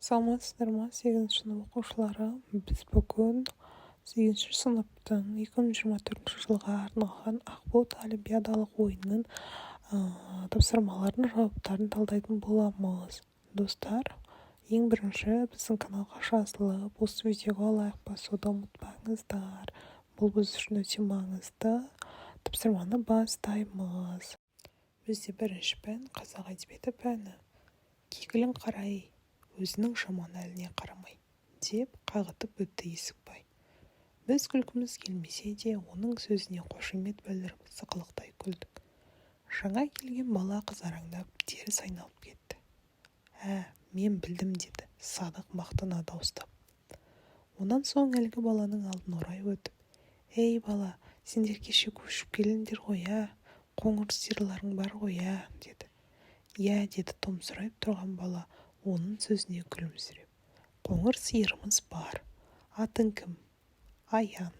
саламатсыздар ма 8 сынып оқушылары? Біз бүгін 8 сыныптың 2024 жылға арналған ақбот олимпиадалық ойынының тапсырмалардың жауаптарын талдайтын боламыз. Достар, ең бірінші біздің каналға жазылып, осы видеоға лайк басуды ұмытпаңыздар. Бұл біз үшін өте маңызды. Тапсырманы бастаймыз. Бізде бірінші пән қазақ әдебиеті пәні. Кекілін қарай, өзінің жаман әліне қарамай, деп қағытып өтті Есікбай. Біз күлкіміз келмесе де, оның сөзіне қошемет білдіріп сықылықтай күлдік. Жаңа келген бала қызараңдап, теріс айналып кетті. Мен білдім, деді Садық мақтана дауыстап. Онан соң әлгі баланың алдын орай өтіп, «Ей бала, сендер кеше көшіп келіңдер ғой, қоңыр сиырларың бар ғой, деді. «Иә», деді томсырайып тұрған бала, оның сөзіне күлімсіреп. «Қоңыр сиырымыз бар. Атың кім?» «Аян».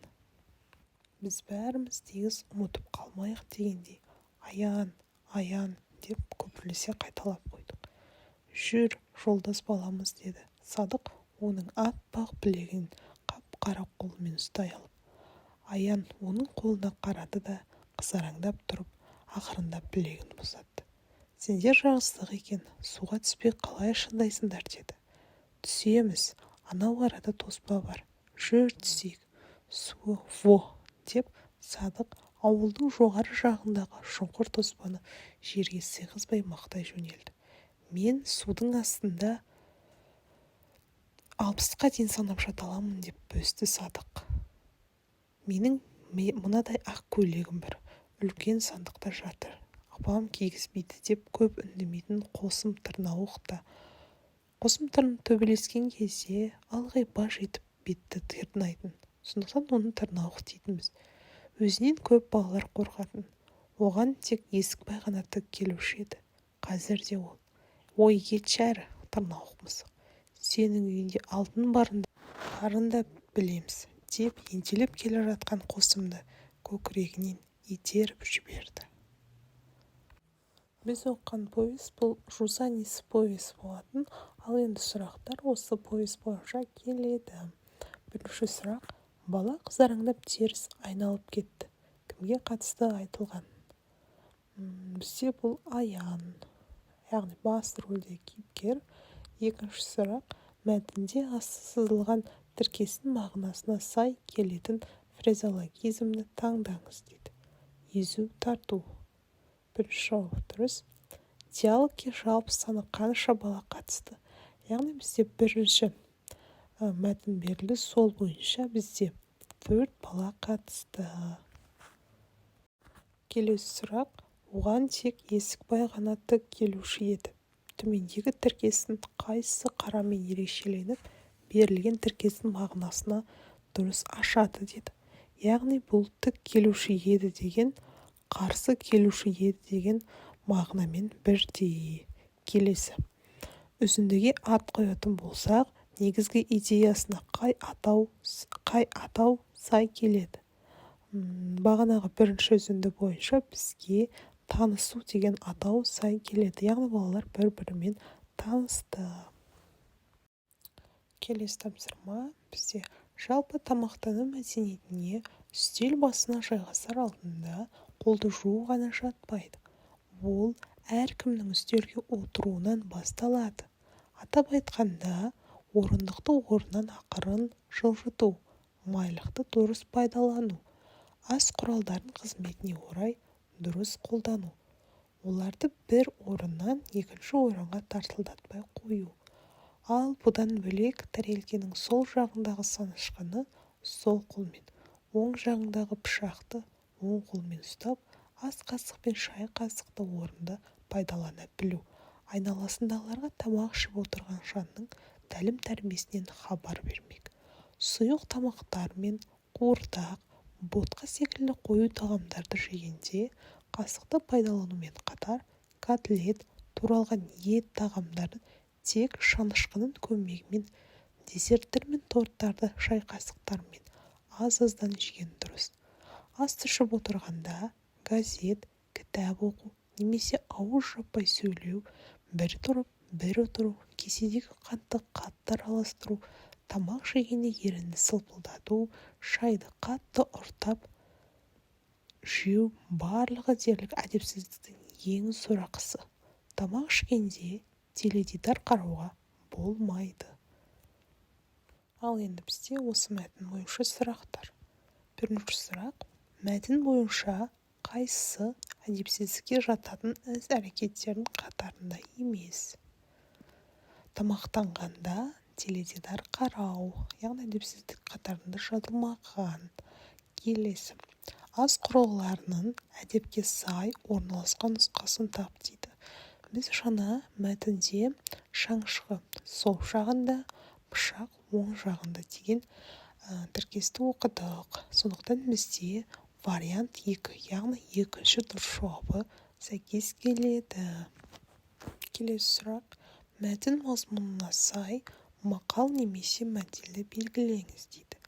Біз бәріміз тегіс ұмытып қалмайық дегендей, «Аян, Аян», деп көпірлесе қайталап қойдық. «Жүр, жолдас баламыз», деді Садық, оның аппақ білегін қап-қара қолымен ұстай алып. Аян оның қолына қарады да, қызараңдап тұрып, ақырындап білегін босатты. «Сендер жағыстық екен, суға түспей қалай шыдайсыңдар», деді. «Түсеміз, анау арада тоспа бар. Жүр түсейік». «Во», деп Садық ауылдың жоғары жағындағы шұңқыр тоспаны жерге сыйғызбай мақтай жөнелді. «Мен судың астында 60-қа дейін санап жата аламын», деп бөсті Садық. «Менің мынадай ақ көйлегім бар, үлкен сандықта жатыр. Апам кигізбейді», деп көп үндемейтін қосым тырнауықта. Қосым тырн төбелескен кезде ылғи баж етіп бетті тырнайтын. Сондықтан оны тырнауық дейтінбіз. Өзінен көп балалар қорқатын. Оған тек Есікбай ғана тік келуші еді. Қазір де ол: «Ой, кетші әрі, тырнауық мысық. Сенің үйінде алтын барында білеміз», деп ентелеп келе жатқан қосымды көкірегінен итеріп жіберді. Біз оқыған повесть бұл Жусанис повесть болатын, ал енді сұрақтар осы повесть бойынша келеді. Бірінші сұрақ: бала қызараңдап теріс айналып кетті. Кімге қатысты айтылған? Бізде бұл Аян, яғни басты рөлде кейіпкер. Екінші сұрақ: мәтінде асты сызылған тіркестің мағынасына сай келетін фразеологизмді таңдаңыз, дейді. Езу тарту. Бірінші жауап дұрыс. Диалогке жалпы саны қанша бала қатысты? Яғни бізде бірінші мәтін берілді, сол бойынша бізде 4 бала қатысты. Келесі сұрақ: оған тек Есікбай ғана тік келуші еді. Төмендегі тіркестің қайсысы қарамен ерекшеленіп, берілген тіркестің мағынасына дұрыс ашады, деді. Яғни бұл тік келуші еді деген, қарсы келуші еді деген мағынамен бірдей. Келесі: үзіндіге ат қоятын болсақ, негізгі идеясына қай атау сай келеді? Бағанағы бірінші үзінді бойынша бізге танысу деген атау сай келеді. Яғни балалар бір-бірімен танысты. Келесі тапсырма бізде: жалпы тамақтану мәдениетіне үстел басына жайғасар алдында қолды жуу ғана жатпайды. Ол әркімнің үстелге отыруынан басталады. Атап айтқанда, орындықты орнынан ақырын жылжыту, майлықты дұрыс пайдалану, ас құралдарын қызметіне орай дұрыс қолдану, оларды бір орыннан екінші орынға тартылдатпай қою. Ал бұдан бөлек тәрелкенің сол жағындағы санышқыны сол қолмен, оң жағындағы пышақты оң қолмен ұстап, ас қасық пен шай қасықты орынды пайдалана білу, айналасындағыларға тамақ ішіп отырған жанның тәлім-тәрбиесінен хабар бермек. Сұйық тамақтар мен қуырдақ, ботқа секілді қою тағамдарды жегенде қасықты пайдаланумен қатар, котлет, туралған ет тағамдарын тек шанышқының көмегімен, десерттер мен торттарды шай қасықтарымен аз-аздан жеген дұрыс. Ас ішіп отырғанда газет, кітап оқу немесе ауыз жаппай сөйлеу, бір тұрып бір отыру, кеседегі қантты қатты араластыру, тамақ жегенде ерінді сылпылдату, шайды қатты ұрттап жеу барлығы дерлік әдепсіздіктің ең сорақысы. Тамақ ішкенде теледидар қарауға болмайды. Ал енді бізде осы мәтін бойынша сұрақтар. Бірінші сұрақ: мәтін бойынша қайсысы әдепсіздікке жататын іс-әрекеттердің қатарында емес? Тамақтанғанда теледидар қарау, яғни әдепсіздік қатарында жатылмаған. Келесі: ас құрылғыларының әдепке сай орналасқан нұсқасын тап дейді. Біз жаңа мәтінде шанышқы сол жағында, пышақ оң жағында деген тіркесті оқыдық. Сондықтан бізде вариант 2, яғни екінші дұрыс жауабы сәйкес келеді. Келесі сұрақ: мәтін мазмұнына сай мақал немесе мәтелді белгілеңіз дейді.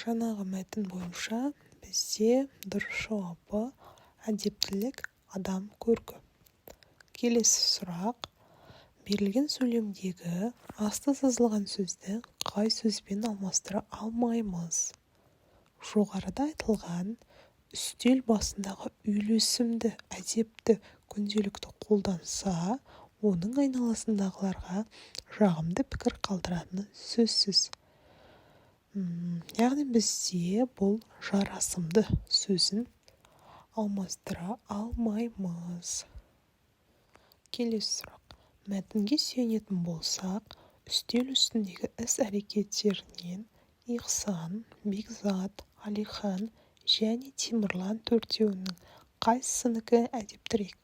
Жаңағы мәтін бойынша бізде дұрыс жауабы әдептілік, адам көркі. Келесі сұрақ: берілген сөйлемдегі асты сызылған сөзді қай сөзбен алмастыра алмаймыз? Жоғарыда айтылған үстел басындағы үйлесімді, әдепті, күнделікті қолданса, оның айналасындағыларға жағымды пікір қалдыратыны сөзсіз. Яғни бізде бұл жарасымды сөзін алмастыра алмаймыз. Келесі сұрақ: мәтінге сүйенетін болсақ, үстел үстіндегі іс-әрекеттерінен Ихсан, Бекзат, Алихан және Темірлан төртеуінің қайсысынікі әдептірек?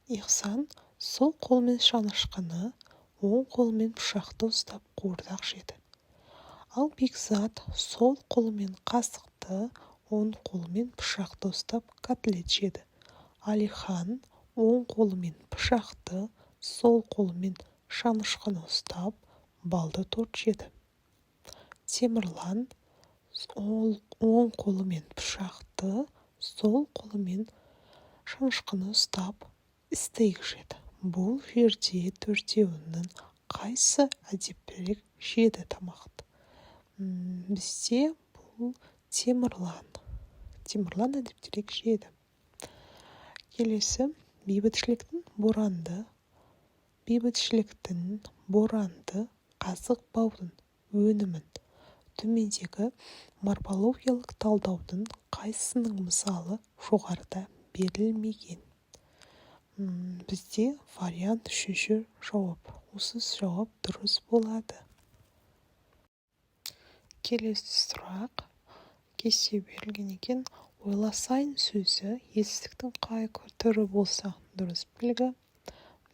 Ихсан сол қолмен шанышқыны, оң қолмен пышақты ұстап қуырдақ жеді. Ал Бекзат сол қолымен қасықты, оң қолымен пышақты ұстап котлет жеді. Алихан оң қолымен пышақты, сол қолымен шанышқыны ұстап балды торт жеді. Темірлан оң қолымен пышақты, сол қолымен шанышқыны ұстап стейк жеді. Бұл жерде төртеуінің қайсы әдептірек жеді тамақты? Бізде бұл Темірлан әдептірек жеді. Келесі: бейбітшіліктің боранды қазық баудың өнімін төмендегі морфологиялық талдаудың қайсысының мысалы жоғарыда берілмеген? Бізде вариант 3 жауап. Осы жауап дұрыс болады. Келесі сұрақ: кесте берілген екен. Ойласайын сөзі етістіктің қай түрі болса дұрыс белгі,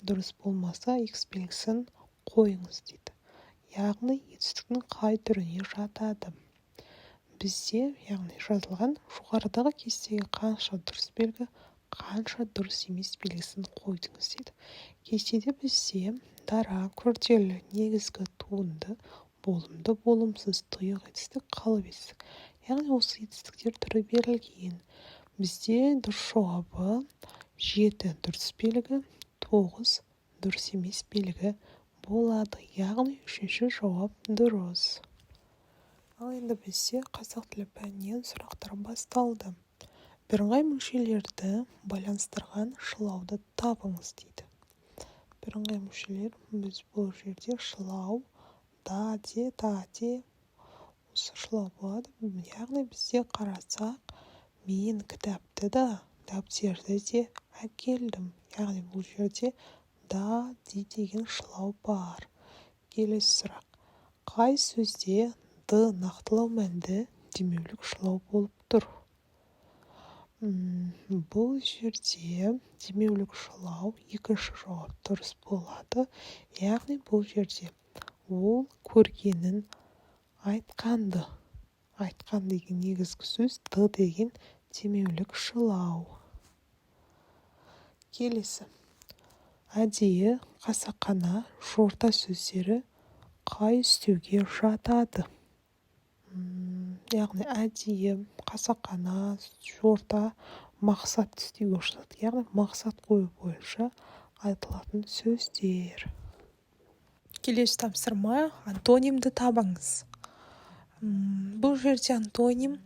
дұрыс болмаса X белгісін қойыңыз дейді. Яғни етістіктің қай түріне жатады? Бізде, яғни жазылған жоғарыдағы кестеге қанша дұрыс белгі, қанша дұрыс емес белгісін қойдыңыз дейді. Кестеде бізде дара, күрделі, негізгі, туынды, болымды, болымсыз, тұйық етістік, қалып етістік. Яғни осы етістіктер түрі берілген. Бізде дұрыс жауабы 7 дұрыс белгі, 9 дұрыс емес белгі болады. Яғни 3 жауап дұрыс. Ал енді бізде қазақ тілі пәнінен сұрақтар басталды. Бірыңғай мүшелерді байланыстырған шылауды табыңыз дейді. Бірыңғай мүшелер біз бұл жерде шылау, да, де, осы шылау болады. Яғни бізде қарасақ, мен кітапты да, дәптерді де әкелдім. Яғни бұл жерде да, де деген шылау бар. Келесі сұрақ: қай сөзде ды нақтылау мәнді демеулік шылау болып тұр? Бұл жерде демеулік шылау екінші жауап дұрыс болады. Яғни бұл жерде ол көргенін айтқан деген негізгі сөз, ды деген демеулік шылау. Келесі: әдейі, қасақана, жорта сөздері қай үстеуге жатады? Яғни әдейі, қасақана, жорта, мақсат үстеуге жатады. Яғни мақсат қою бойынша айтылатын сөздер. Келесі тапсырма антонимді табыңыз. Бұл жерде антоним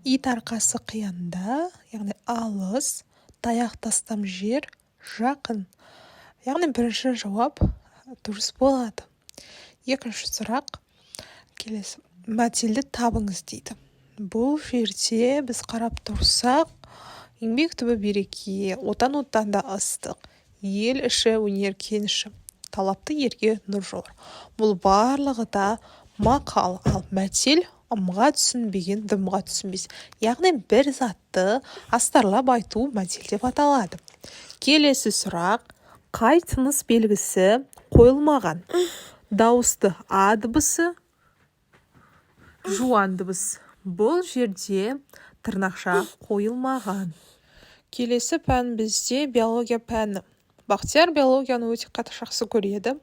ит арқасы қиянда, яғни алыс, таяқ тастам жер, жақын. Яғни бірінші жауап дұрыс болады. Екінші сұрақ, келесі мәтелді табыңыз дейді. Бұл жерде біз қарап тұрсақ, еңбек түбі береке, отан отанда ыстық, ел іші өнер кеніші, талапты ерге нұр жолар. Бұл барлығы да мақал, ал мәтел ымға түсінбеген дымға түсінбес. Яғни бір затты астарлап айту мәтел деп аталады. Келесі сұрақ, қай тыныс белгісі қойылмаған? Дауысты а дыбысы, жуан дыбыс. Бұл жерде тырнақша қойылмаған. Келесі пән бізде биология пәні. Бақтияр биологияны өте қатты жақсы көреді,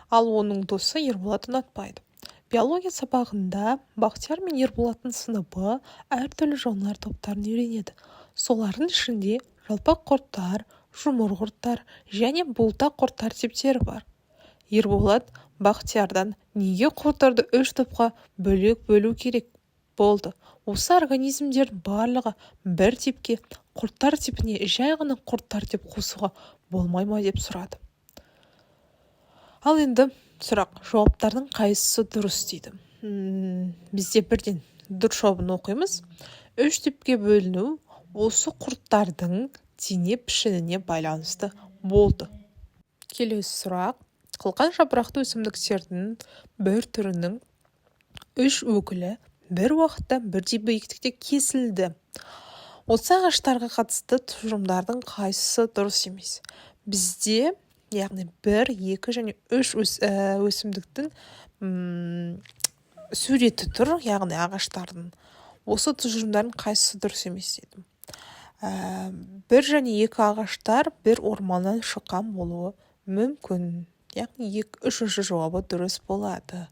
ал оның досы Ерболат ұнатпайды. Биология сабағында Бақтияр мен Ерболаттың сыныбы әртүрлі жануар топтарын үйренеді. Солардың ішінде жалпақ құрттар, жұмыр құрттар және бұлтақ құрттар типтері бар. Ерболат Бақтиярдан неге құрттарды 3 топқа бөлу керек болды? Осы организмдер барлығы бір типке, құрттар типіне жай ғана құрттар деп қосуға болмай ма деп сұрады. Ал енді сұрақ, жауаптардың қайсысы дұрыс дейді. Бізде бірден дұрыс жауабын оқимыз. 3 типке бөліну осы құрттардың дене пішініне байланысты болды. Келесі сұрақ, қылқан жапырақты өсімдіктердің бір түрінің 3 өкілі бір уақытта бірдей биіктікте кесілді. Осы ағаштарға қатысты тұжырымдардың қайсысы дұрыс емес? Бізде яғни 1, 2 және 3 өсімдіктің суреті тұр, яғни ағаштардың. Осы тұжырымдардың қайсысы дұрыс емес дедім. 1 және 2 ағаштар бір орманнан шыққан болуы мүмкін. Яғни 3-ші жауабы дұрыс болады.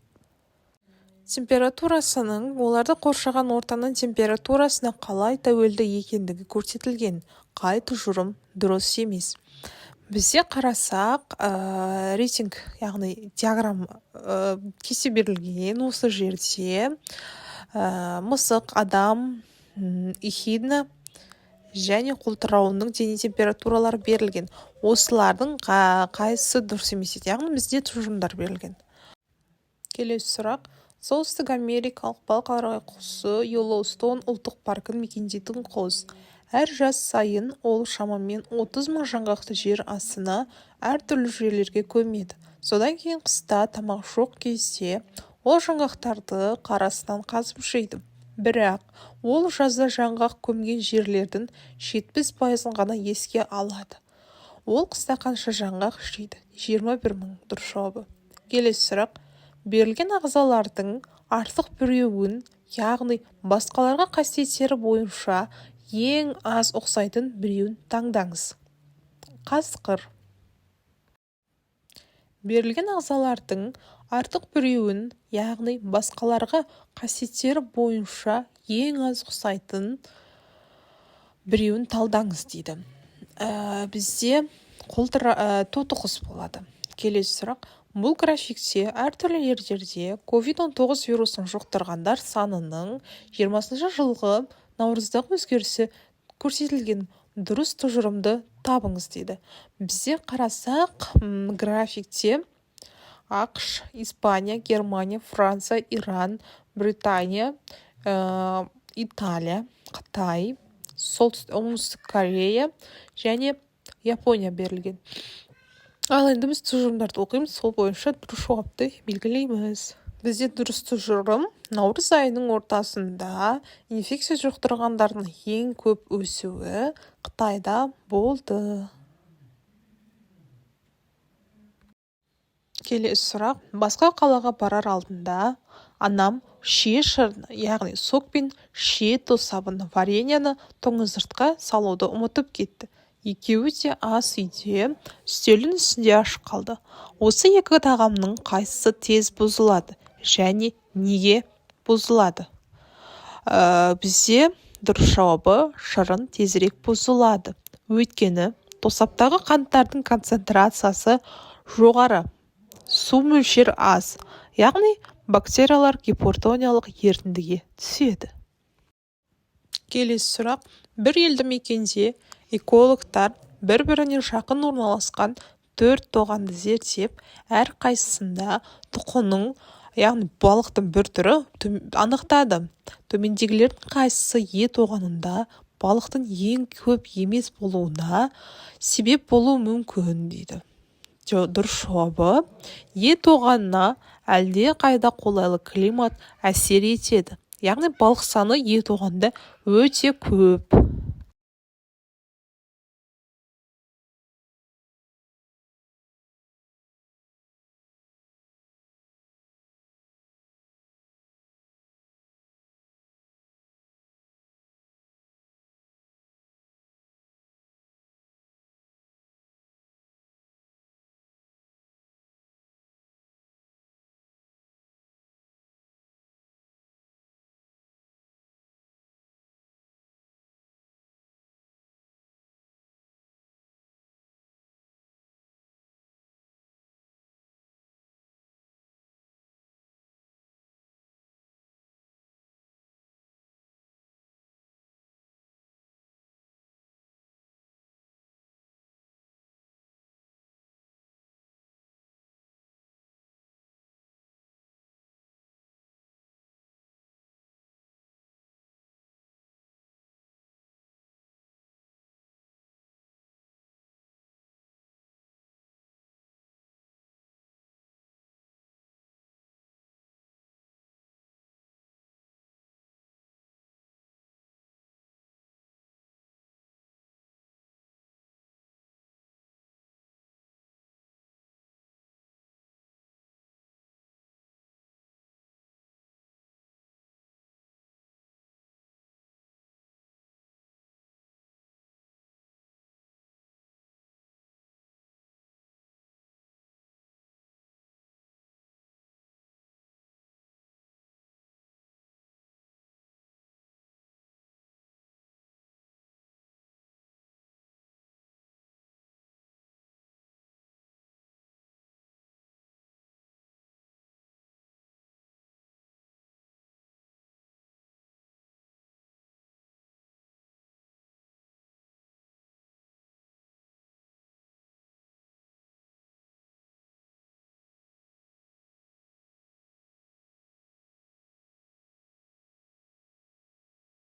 Температурасының оларды қоршаған ортаның температурасына қалай тәуелді екендігі көрсетілген. Қай тұжырым дұрыс емес? Бізде қарасақ, рейтинг, яғни диаграмм кесе берілген. Осы жерде мысық, адам, эхидна және қолтырауының дене температуралары берілген. Осылардың қайсысы дұрыс емес? Яғни бізде тұжырымдар берілген. Келесі сұрақ. Солтүстік Америкалық балқарағай құсы Йеллоустон ұлттық паркын мекендейтін құс. Әр жас сайын ол шамамен 30 мың жаңғақты жер астына әртүрлі жерлерге көмеді. Содан кейін қыста тамақ жоқ кезде ол жаңғақтарды қарасынан қазып жейді. Бірақ ол жазда жаңғақ көмген жерлердің 70% ғана еске алады. Ол қыста қанша жаңғақ жейді? 21 мың дұрыс жауабы. Келесі сұрақ. Берілген ағзалардың артық біреуін, яғни басқаларға қасиеттері бойынша ең аз ұқсайтын біреуін таңдаңыз. Қасқыр. Берілген ағзалардың артық біреуін, яғни басқаларға қасиеттері бойынша ең аз ұқсайтын біреуін талдаңыз дейді. Бізде тотықұс болады. Келесі сұрақ. Бұл графикте әртүрлі елдерде COVID-19 вирусын жұқтырғандар санының 20 жылғы наурыздағы өзгерісі көрсетілген. Дұрыс тұжырымды табыңыз дейді. Бізде қарасақ, графикте ақш, Испания, Германия, Франция, Иран, Британия, Италия, Қытай, Оңтүстік Корея және Япония берілген. Ал енді біз тұжырымдарды оқимыз, сол бойынша дұрыс жауапты белгілейміз. Бізде дұрыс тұжырым наурыз айының ортасында инфекция жұқтырғандардың ең көп өсуі Қытайда болды. Келесі сұрақ. Басқа қалаға барар алдында анам шие шырын, яғни сок пен шие тосабын вареньяны тоңызыртқа салуды ұмытып кетті. Екеуі де ас үйде үстелдің үстінде ашық қалды. Осы екі тағамның қайсысы тез бұзылады және неге бұзылады? Бізде дұрыс жауабы шырын тезірек бұзылады. Өйткені тосаптағы қанттардың концентрациясы жоғары, су мөлшері аз, яғни бактериялар гипертониялық ерітіндіге түседі. Келесі сұрақ. Бір елді мекенде экологтар бір-біріне жақын орналасқан 4 тоғанды зерттеп, әр қайсысында тұқының, яғни балықтың бір түрі анықтады. Төмендегілердің қайсысы Е тоғанында балықтың ең көп емес болуына себеп болуы мүмкін дейді. Дұрыс жауабы, Е тоғанына әлде қайда қолайлы климат әсер етеді. Яғни балық саны Е тоғанында өте көп.